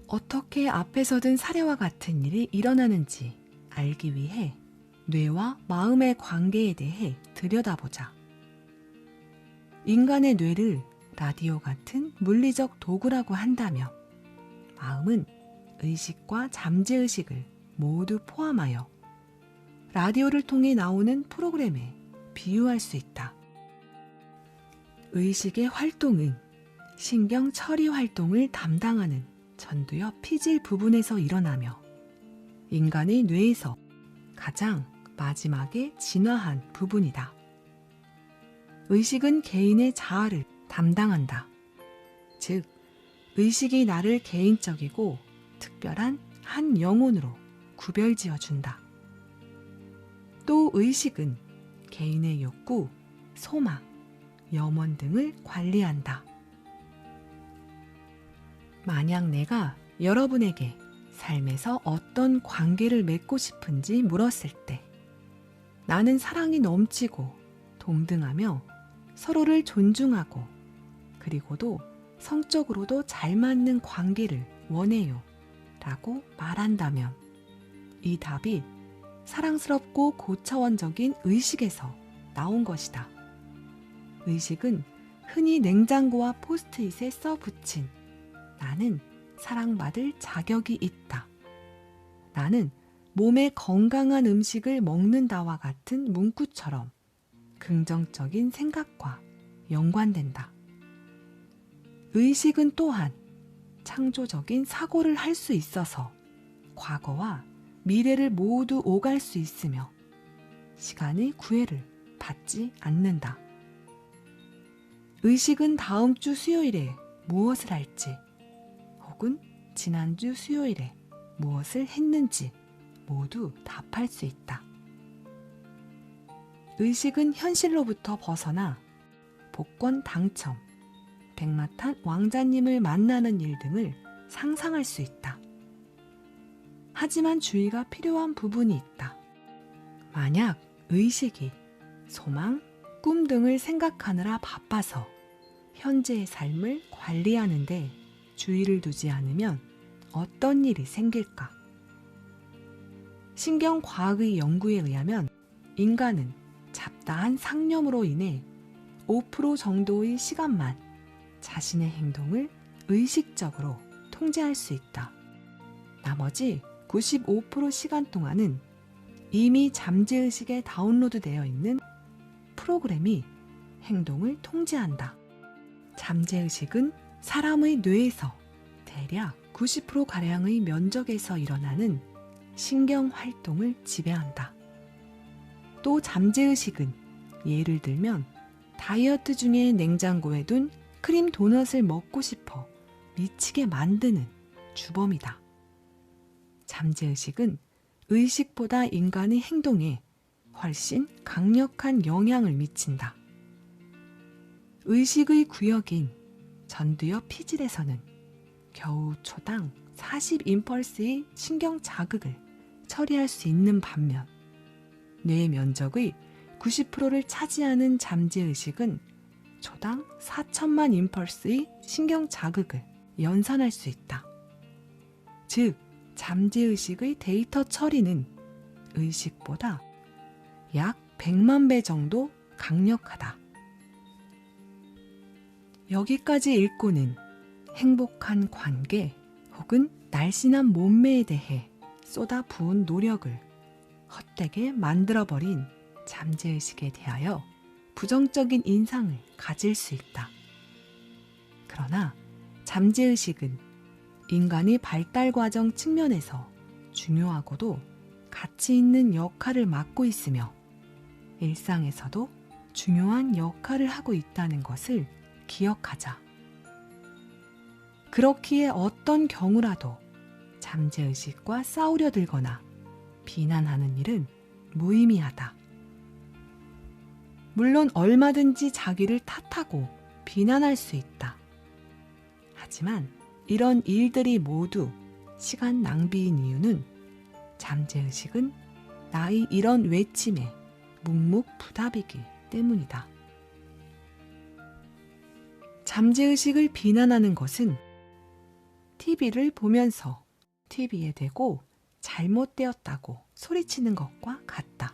어떻게 앞에서든 사례와 같은 일이 일어나는지 알기 위해 뇌와 마음의 관계에 대해 들여다보자. 인간의 뇌를 라디오 같은 물리적 도구라고 한다면 마음은 의식과 잠재의식을 모두 포함하여 라디오를 통해 나오는 프로그램에 비유할 수 있다. 의식의 활동은 신경 처리 활동을 담당하는 전두엽 피질 부분에서 일어나며 인간의 뇌에서 가장 마지막에 진화한 부분이다. 의식은 개인의 자아를 담당한다. 즉, 의식이 나를 개인적이고 특별한 한 영혼으로 구별지어 준다. 또 의식은 개인의 욕구, 소망, 염원 등을 관리한다. 만약 내가 여러분에게 삶에서 어떤 관계를 맺고 싶은지 물었을 때 나는 사랑이 넘치고 동등하며 서로를 존중하고 그리고도 성적으로도 잘 맞는 관계를 원해요 라고 말한다면 이 답이 사랑스럽고 고차원적인 의식에서 나온 것이다. 의식은 흔히 냉장고와 포스트잇에 써붙인 나는 사랑받을 자격이 있다. 나는 몸에 건강한 음식을 먹는다와 같은 문구처럼 긍정적인 생각과 연관된다. 의식은 또한 창조적인 사고를 할 수 있어서 과거와 미래를 모두 오갈 수 있으며 시간의 구애를 받지 않는다. 의식은 다음 주 수요일에 무엇을 할지 혹은 지난주 수요일에 무엇을 했는지 모두 답할 수 있다. 의식은 현실로부터 벗어나 복권 당첨, 백마탄 왕자님을 만나는 일 등을 상상할 수 있다. 하지만 주의가 필요한 부분이 있다. 만약 의식이 소망, 꿈 등을 생각하느라 바빠서 현재의 삶을 관리하는데 주의를 두지 않으면 어떤 일이 생길까? 신경과학의 연구에 의하면 인간은 잡다한 상념으로 인해 5% 정도의 시간만 자신의 행동을 의식적으로 통제할 수 있다. 나머지 95% 시간 동안은 이미 잠재의식에 다운로드되어 있는 프로그램이 행동을 통제한다. 잠재의식은 사람의 뇌에서 대략 90%가량의 면적에서 일어나는 신경활동을 지배한다. 또 잠재의식은 예를 들면 다이어트 중에 냉장고에 둔 크림 도넛을 먹고 싶어 미치게 만드는 주범이다. 잠재의식은 의식보다 인간의 행동에 훨씬 강력한 영향을 미친다. 의식의 구역인 전두엽 피질에서는 겨우 초당 40임펄스의 신경 자극을 처리할 수 있는 반면 뇌 면적의 90%를 차지하는 잠재의식은 초당 4천만 임펄스의 신경 자극을 연산할 수 있다. 즉, 잠재의식의 데이터 처리는 의식보다 약 100만 배 정도 강력하다. 여기까지 읽고는 행복한 관계 혹은 날씬한 몸매에 대해 쏟아 부은 노력을 헛되게 만들어버린 잠재의식에 대하여 부정적인 인상을 가질 수 있다. 그러나 잠재의식은 인간의 발달 과정 측면에서 중요하고도 가치 있는 역할을 맡고 있으며 일상에서도 중요한 역할을 하고 있다는 것을 기억하자. 그렇기에 어떤 경우라도 잠재의식과 싸우려 들거나 비난하는 일은 무의미하다. 물론 얼마든지 자기를 탓하고 비난할 수 있다. 하지만 이런 일들이 모두 시간 낭비인 이유는 잠재의식은 나의 이런 외침에 묵묵부답이기 때문이다. 잠재의식을 비난하는 것은 TV를 보면서 TV에 대고 잘못되었다고 소리치는 것과 같다.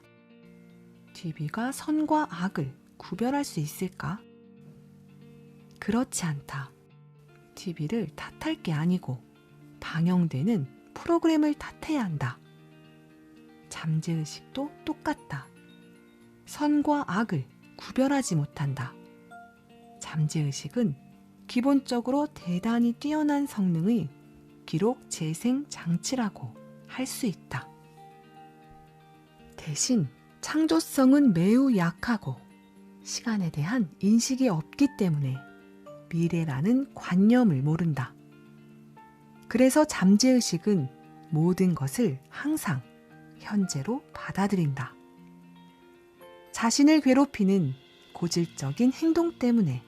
TV가 선과 악을 구별할 수 있을까? 그렇지 않다. TV를 탓할 게 아니고 방영되는 프로그램을 탓해야 한다. 잠재의식도 똑같다. 선과 악을 구별하지 못한다. 잠재의식은 기본적으로 대단히 뛰어난 성능의 기록 재생 장치라고 할 수 있다. 대신 창조성은 매우 약하고 시간에 대한 인식이 없기 때문에 미래라는 관념을 모른다. 그래서 잠재의식은 모든 것을 항상 현재로 받아들인다. 자신을 괴롭히는 고질적인 행동 때문에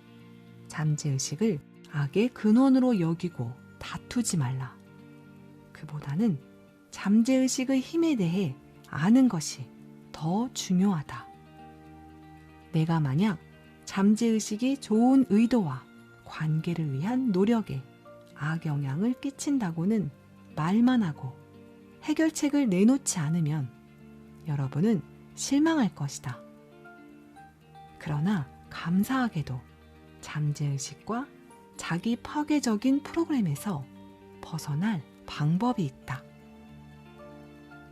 잠재의식을 악의 근원으로 여기고 다투지 말라. 그보다는 잠재의식의 힘에 대해 아는 것이 더 중요하다. 내가 만약 잠재의식이 좋은 의도와 관계를 위한 노력에 악영향을 끼친다고는 말만 하고 해결책을 내놓지 않으면 여러분은 실망할 것이다. 그러나 감사하게도 잠재의식과 자기 파괴적인 프로그램에서 벗어날 방법이 있다.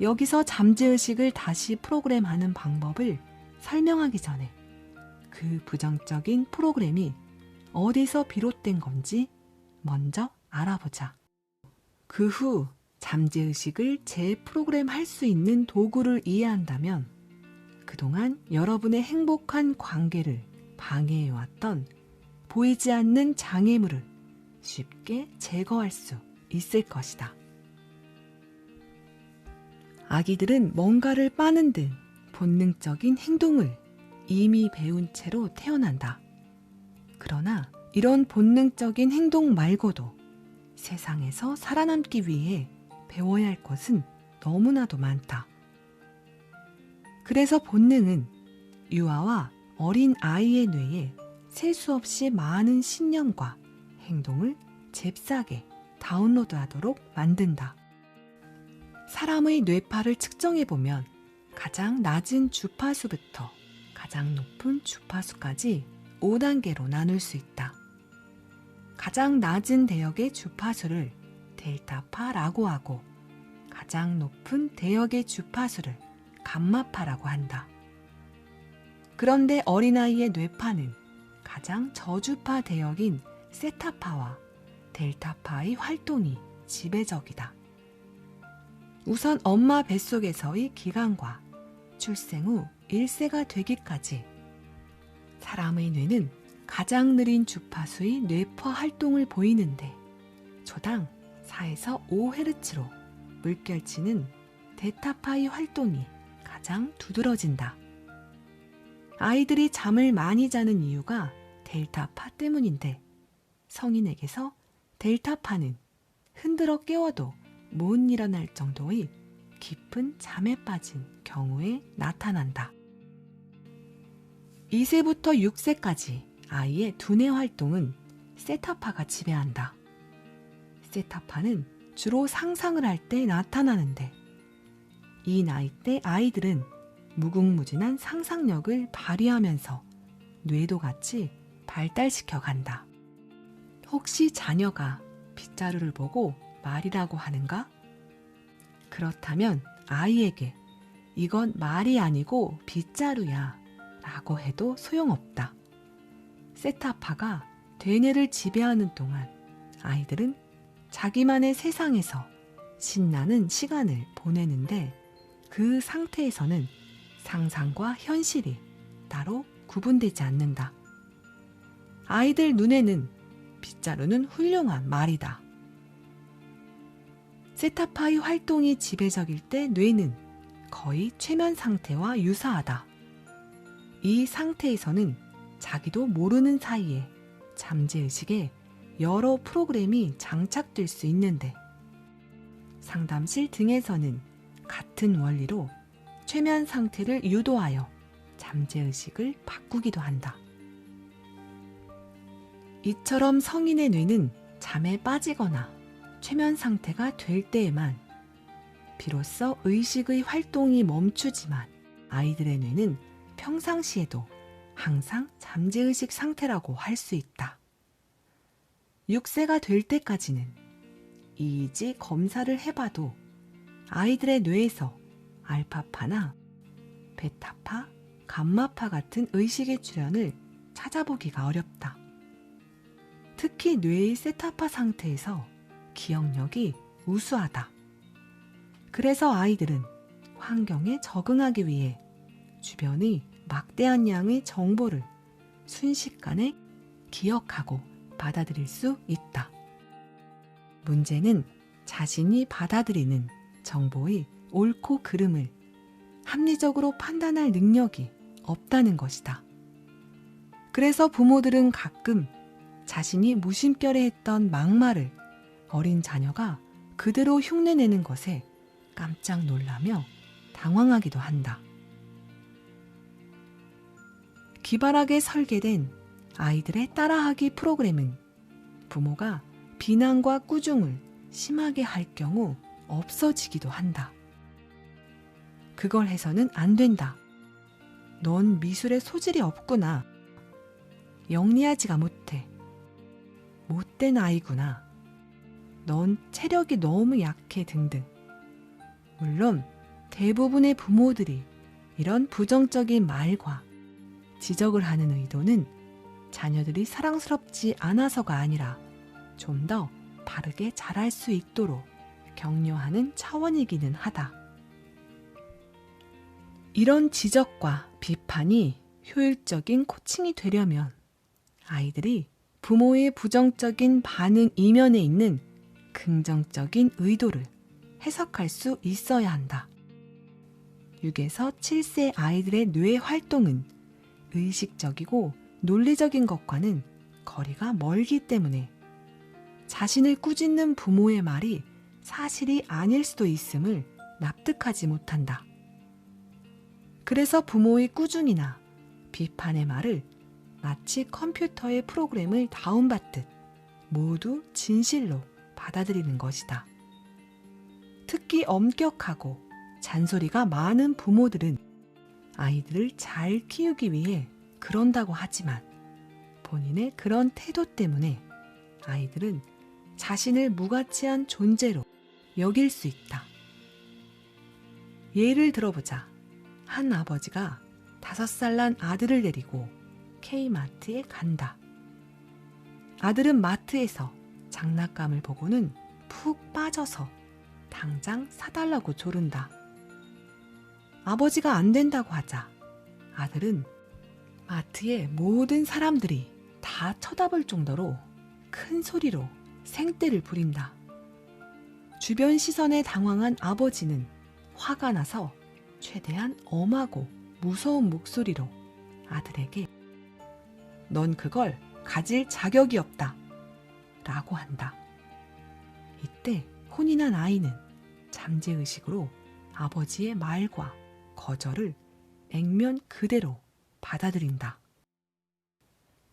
여기서 잠재의식을 다시 프로그램하는 방법을 설명하기 전에 그 부정적인 프로그램이 어디서 비롯된 건지 먼저 알아보자. 그 후 잠재의식을 재프로그램할 수 있는 도구를 이해한다면 그동안 여러분의 행복한 관계를 방해해왔던 보이지 않는 장애물을 쉽게 제거할 수 있을 것이다. 아기들은 뭔가를 빠는 등 본능적인 행동을 이미 배운 채로 태어난다. 그러나 이런 본능적인 행동 말고도 세상에서 살아남기 위해 배워야 할 것은 너무나도 많다. 그래서 본능은 유아와 어린 아이의 뇌에 셀 수 없이 많은 신념과 행동을 잽싸게 다운로드하도록 만든다. 사람의 뇌파를 측정해보면 가장 낮은 주파수부터 가장 높은 주파수까지 5단계로 나눌 수 있다. 가장 낮은 대역의 주파수를 델타파라고 하고 가장 높은 대역의 주파수를 감마파라고 한다. 그런데 어린아이의 뇌파는 가장 저주파 대역인 세타파와 델타파의 활동이 지배적이다. 우선 엄마 뱃속에서의 기간과 출생 후 1세가 되기까지 사람의 뇌는 가장 느린 주파수의 뇌파 활동을 보이는데 초당 4에서 5Hz로 물결치는 데타파의 활동이 가장 두드러진다. 아이들이 잠을 많이 자는 이유가 델타파 때문인데 성인에게서 델타파는 흔들어 깨워도 못 일어날 정도의 깊은 잠에 빠진 경우에 나타난다. 2세부터 6세까지 아이의 두뇌 활동은 세타파가 지배한다. 세타파는 주로 상상을 할 때 나타나는데 이 나이 때 아이들은 무궁무진한 상상력을 발휘하면서 뇌도 같이 발달시켜 간다. 혹시 자녀가 빗자루를 보고 말이라고 하는가? 그렇다면 아이에게 이건 말이 아니고 빗자루야 라고 해도 소용없다. 세타파가 대뇌를 지배하는 동안 아이들은 자기만의 세상에서 신나는 시간을 보내는데 그 상태에서는 상상과 현실이 따로 구분되지 않는다. 아이들 눈에는 빗자루는 훌륭한 말이다. 세타파의 활동이 지배적일 때 뇌는 거의 최면 상태와 유사하다. 이 상태에서는 자기도 모르는 사이에 잠재의식에 여러 프로그램이 장착될 수 있는데 상담실 등에서는 같은 원리로 최면 상태를 유도하여 잠재의식을 바꾸기도 한다. 이처럼 성인의 뇌는 잠에 빠지거나 최면 상태가 될 때에만 비로소 의식의 활동이 멈추지만 아이들의 뇌는 평상시에도 항상 잠재의식 상태라고 할 수 있다. 6세가 될 때까지는 EEG 검사를 해봐도 아이들의 뇌에서 알파파나 베타파, 감마파 같은 의식의 출현을 찾아보기가 어렵다. 특히 뇌의 세타파 상태에서 기억력이 우수하다. 그래서 아이들은 환경에 적응하기 위해 주변의 막대한 양의 정보를 순식간에 기억하고 받아들일 수 있다. 문제는 자신이 받아들이는 정보의 옳고 그름을 합리적으로 판단할 능력이 없다는 것이다. 그래서 부모들은 가끔 자신이 무심결에 했던 막말을 어린 자녀가 그대로 흉내내는 것에 깜짝 놀라며 당황하기도 한다. 기발하게 설계된 아이들의 따라하기 프로그램은 부모가 비난과 꾸중을 심하게 할 경우 없어지기도 한다. 그걸 해서는 안 된다. 넌 미술에 소질이 없구나. 영리하지가 못해. 못된 아이구나. 넌 체력이 너무 약해 등등. 물론 대부분의 부모들이 이런 부정적인 말과 지적을 하는 의도는 자녀들이 사랑스럽지 않아서가 아니라 좀 더 바르게 자랄 수 있도록 격려하는 차원이기는 하다. 이런 지적과 비판이 효율적인 코칭이 되려면 아이들이 부모의 부정적인 반응 이면에 있는 긍정적인 의도를 해석할 수 있어야 한다. 6에서 7세 아이들의 뇌 활동은 의식적이고 논리적인 것과는 거리가 멀기 때문에 자신을 꾸짖는 부모의 말이 사실이 아닐 수도 있음을 납득하지 못한다. 그래서 부모의 꾸중이나 비판의 말을 마치 컴퓨터의 프로그램을 다운받듯 모두 진실로 받아들이는 것이다. 특히 엄격하고 잔소리가 많은 부모들은 아이들을 잘 키우기 위해 그런다고 하지만 본인의 그런 태도 때문에 아이들은 자신을 무가치한 존재로 여길 수 있다. 예를 들어보자. 한 아버지가 5살 난 아들을 데리고 K마트에 간다. 아들은 마트에서 장난감을 보고는 푹 빠져서 당장 사달라고 조른다. 아버지가 안 된다고 하자 아들은 마트의 모든 사람들이 다 쳐다볼 정도로 큰 소리로 생떼를 부린다. 주변 시선에 당황한 아버지는 화가 나서 최대한 엄하고 무서운 목소리로 아들에게 넌 그걸 가질 자격이 없다 라고 한다. 이때 혼이 난 아이는 잠재의식으로 아버지의 말과 거절을 액면 그대로 받아들인다.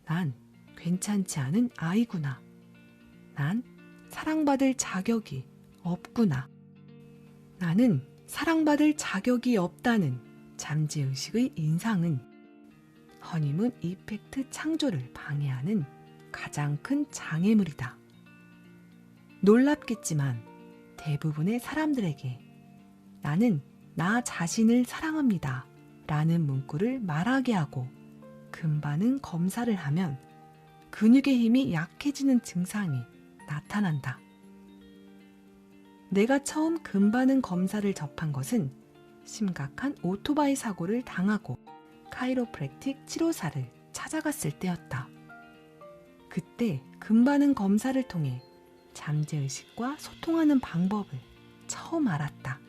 난 괜찮지 않은 아이구나. 난 사랑받을 자격이 없구나. 나는 사랑받을 자격이 없다는 잠재의식의 인상은 허니문 이펙트 창조를 방해하는 가장 큰 장애물이다. 놀랍겠지만 대부분의 사람들에게 나는 나 자신을 사랑합니다 라는 문구를 말하게 하고 금반응 검사를 하면 근육의 힘이 약해지는 증상이 나타난다. 내가 처음 금반응 검사를 접한 것은 심각한 오토바이 사고를 당하고 카이로프랙틱 치료사를 찾아갔을 때였다. 그때 금반응 검사를 통해 잠재의식과 소통하는 방법을 처음 알았다.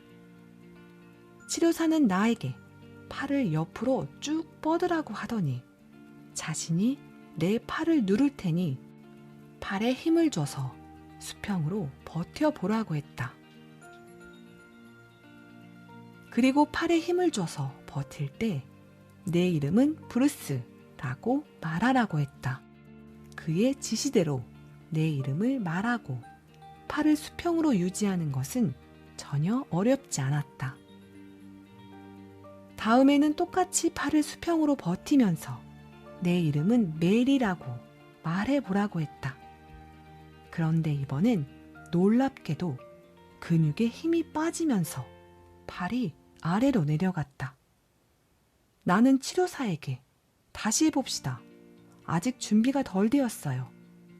치료사는 나에게 팔을 옆으로 쭉 뻗으라고 하더니 자신이 내 팔을 누를 테니 팔에 힘을 줘서 수평으로 버텨보라고 했다. 그리고 팔에 힘을 줘서 버틸 때 내 이름은 브루스라고 말하라고 했다. 그의 지시대로 내 이름을 말하고 팔을 수평으로 유지하는 것은 전혀 어렵지 않았다. 다음에는 똑같이 팔을 수평으로 버티면서 내 이름은 메리라고 말해보라고 했다. 그런데 이번엔 놀랍게도 근육에 힘이 빠지면서 팔이 아래로 내려갔다. 나는 치료사에게 다시 해봅시다. 아직 준비가 덜 되었어요.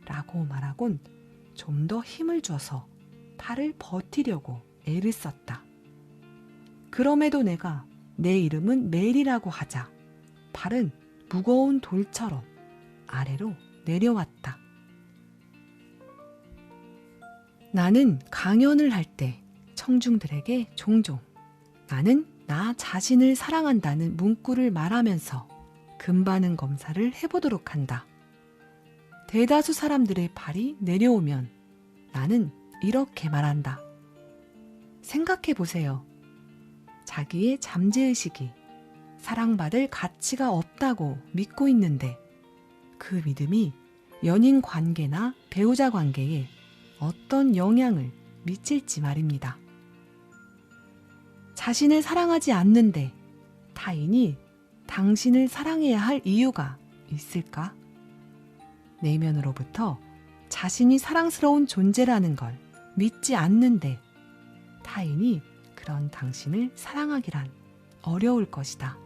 라고 말하곤 좀 더 힘을 줘서 팔을 버티려고 애를 썼다. 그럼에도 내가 내 이름은 메리라고 하자 팔은 무거운 돌처럼 아래로 내려왔다. 나는 강연을 할 때 청중들에게 종종 나는 나 자신을 사랑한다는 문구를 말하면서 금반응 검사를 해보도록 한다. 대다수 사람들의 팔이 내려오면 나는 이렇게 말한다. 생각해 보세요. 자기의 잠재의식이 사랑받을 가치가 없다고 믿고 있는데 그 믿음이 연인 관계나 배우자 관계에 어떤 영향을 미칠지 말입니다. 자신을 사랑하지 않는데 타인이 당신을 사랑해야 할 이유가 있을까? 내면으로부터 자신이 사랑스러운 존재라는 걸 믿지 않는데 타인이 그런 당신을 사랑하기란 어려울 것이다.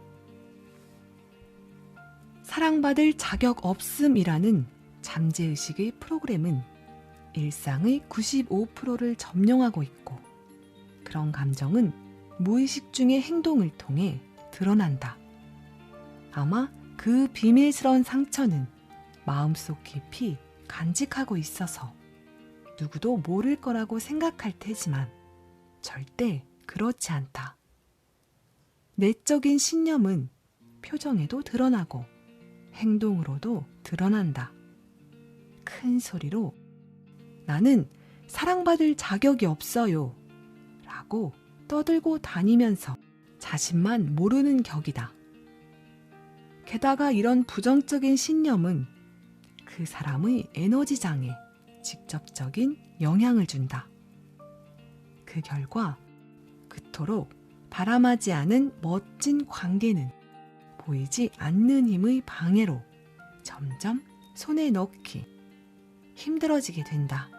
사랑받을 자격 없음이라는 잠재의식의 프로그램은 일상의 95%를 점령하고 있고 그런 감정은 무의식 중의 행동을 통해 드러난다. 아마 그 비밀스러운 상처는 마음속 깊이 간직하고 있어서 누구도 모를 거라고 생각할 테지만 절대 그렇지 않다. 내적인 신념은 표정에도 드러나고 행동으로도 드러난다. 큰 소리로 나는 사랑받을 자격이 없어요 라고 떠들고 다니면서 자신만 모르는 격이다. 게다가 이런 부정적인 신념은 그 사람의 에너지장에 직접적인 영향을 준다. 그 결과 그토록 바람하지 않은 멋진 관계는 보이지 않는 힘의 방해로 점점 손에 넣기 힘들어지게 된다.